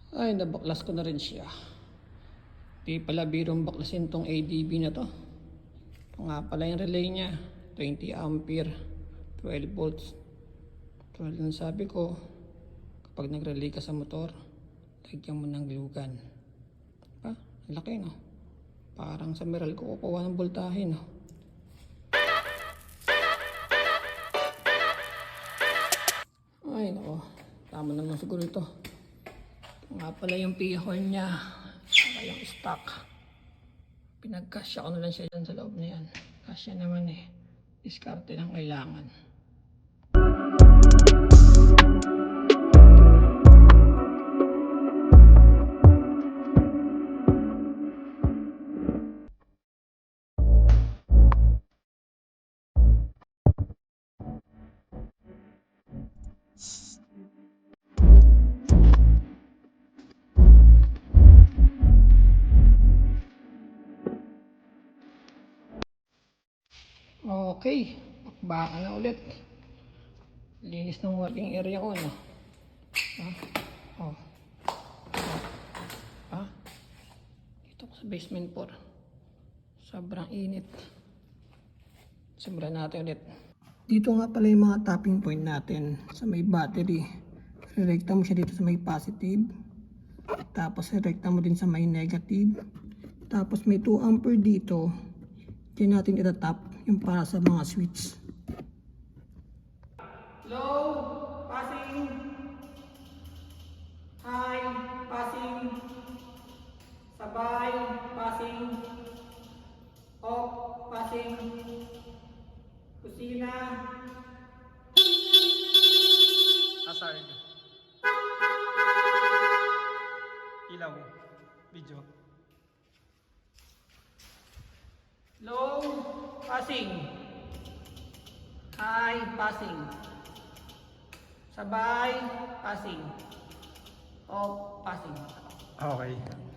Ay, nabaklas ko na rin siya. Di pala birong baklasin tong ADB na to. Ito nga pala yung relay niya. 20 ampere, 12 volts. Tulad ng sabi ko, kapag nag-relay ka sa motor, lagyan mo ng glue gun. Diba? Ang laki, no? Parang sa meral ko kukuha ng voltahe, no? Ay, nako. Tama naman siguro ito. Nga pala yung P-horn niya, saka yung stock. Pinagkasya ko na lang siya dyan sa loob na yan. Kasya naman eh. Diskarte lang kailangan. Okay, bakbakan na ulit. Linis ng working area ko, no? Oh. Dito ko sa basement 4. Sobrang init. Simulan natin ulit. Dito nga pala yung mga tapping point natin sa may battery. Rekta mo siya dito sa may positive. Tapos rekta mo din sa may negative. Tapos may 2 ampere dito. Diyan natin itatap yung para sa mga switch. Low, passing. High, passing. Sabay, passing. Off, passing. Kusina. Hazard. Ilaw. Video. Low, passing. High, passing. Sabay, passing. Off, passing. Okay.